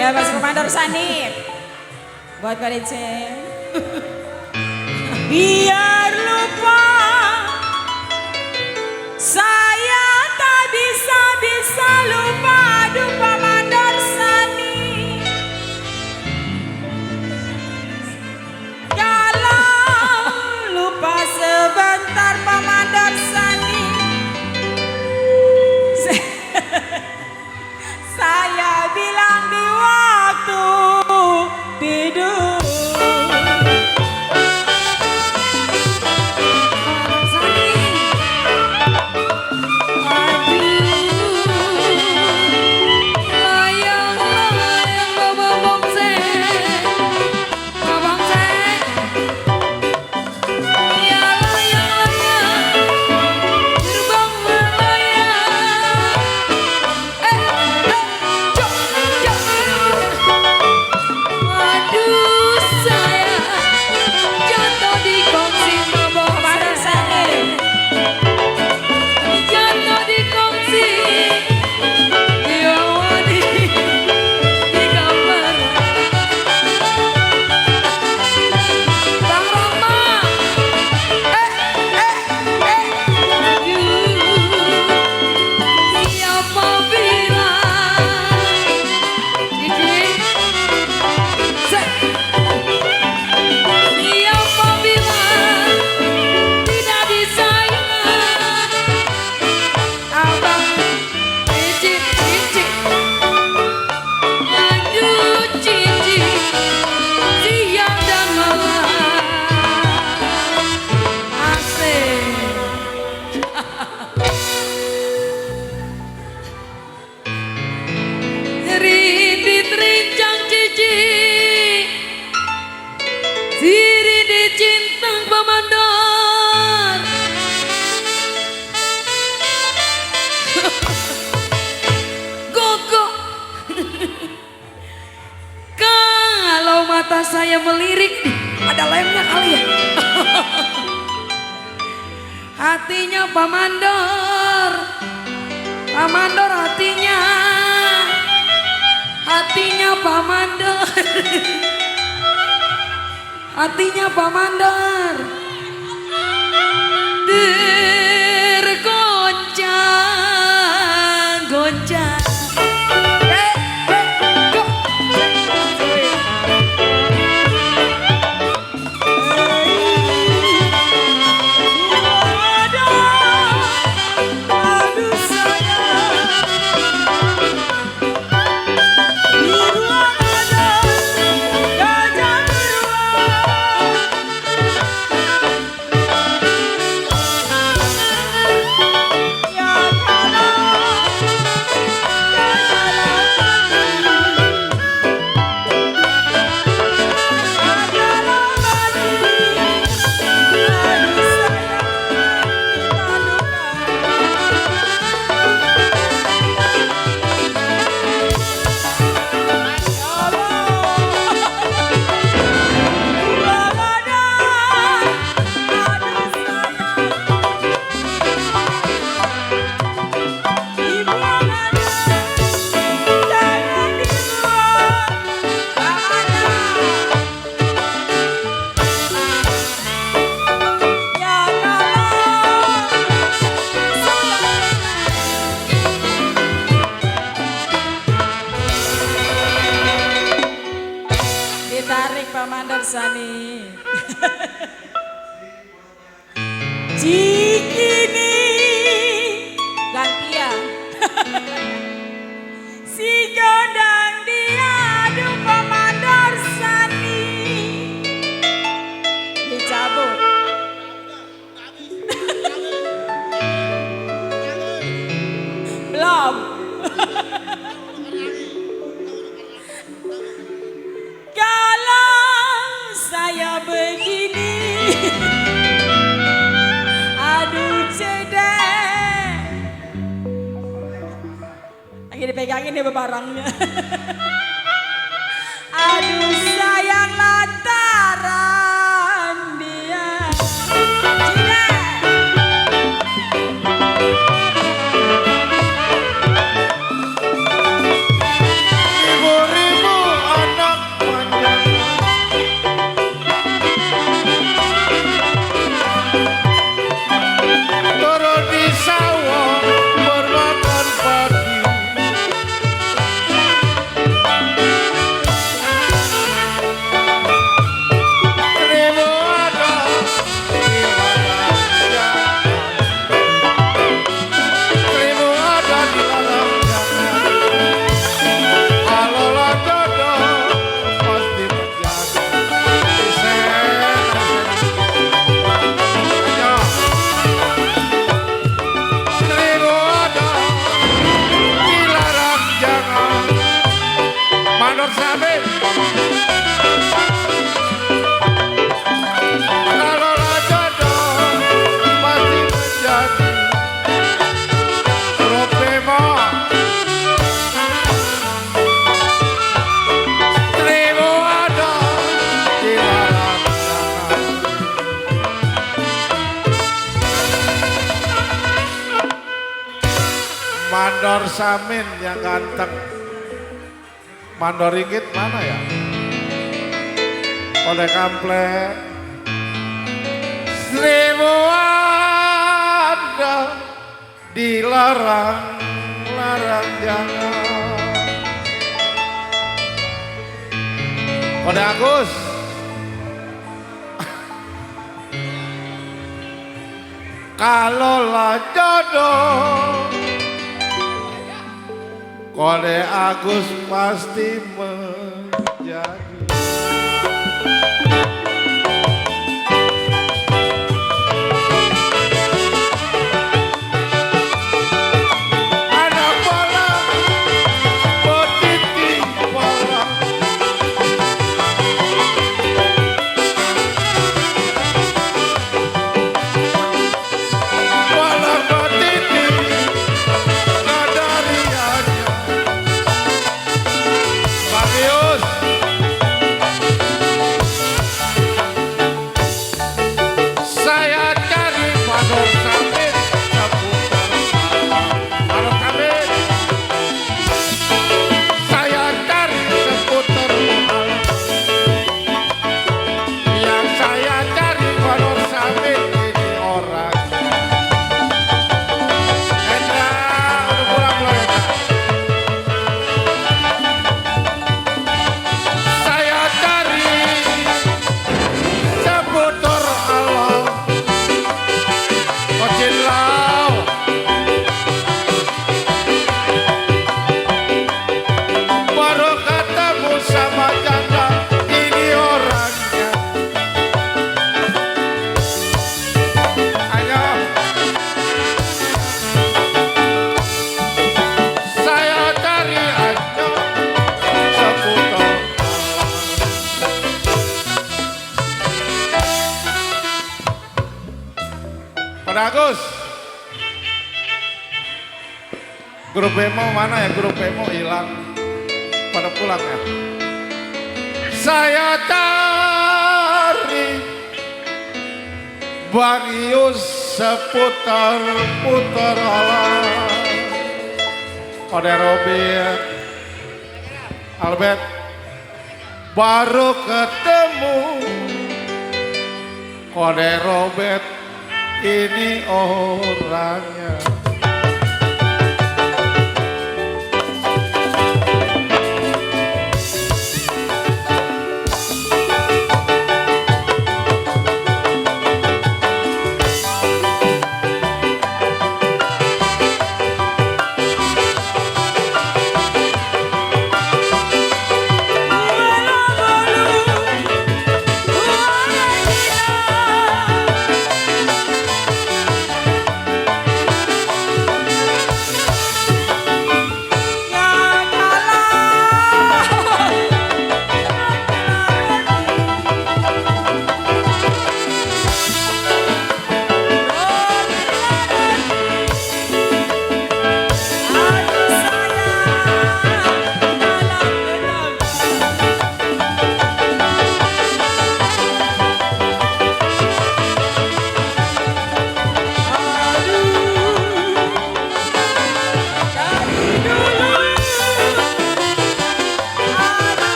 Ya Mas Komandor Sani. Buat Pak Ece. Biar lupa saya tak bisa lupa. Aduh Pak Mandor Sani. Kalau lupa sebentar Pak Mandor Sani. Saya bilang di waktu tidur. Mata saya melirik nih, ada lemnya kali ya. Hatinya Pak Mandor, Pak Mandor hatinya Pak Mandor, hatinya Pak Mandor tergoncang-goncang. Ditarik Pak Mandor Sani. Cikini gantian. Si Jondang dia aduh Pak Mandor Sani. Dicabut. Belum. Saya begini, aduh cedek, lagi dipegangin nih barangnya. Aduh sayang lantaran dia. Ribu-ribu Samin. Kalau jodoh masih menjadi grup Bemo. Seribu ada di malam jangan. Mandor Samin yang ganteng. Mandor ringgit mana ya? Oleh kamplek. Seribu ada dilarang, larang jangan. Kode Agus. Kalau lah jodoh, Kode Agus pasti menjadi. Ada bola, potiti bola. Bola potiti, kadarianya. Bagius. Saya cari Mandor Samin seputar malam. Mandor Samin. Saya cari seputar malam. Yang saya cari Mandor Samin ini orang. Hendra, udah pulang belum Hendra? Saya cari seputar alam. Kocin lau. Baru ketemu sama janda, ini orangnya. Ayo. Saya cari aja seputar Pada Agus. Grup Bemo mana ya? Grup Bemo hilang. Pada pulang ya. Saya cari Bagius seputar-putar alam. Pada Robin, Albert, baru ketemu. Kode Robert, ini orangnya.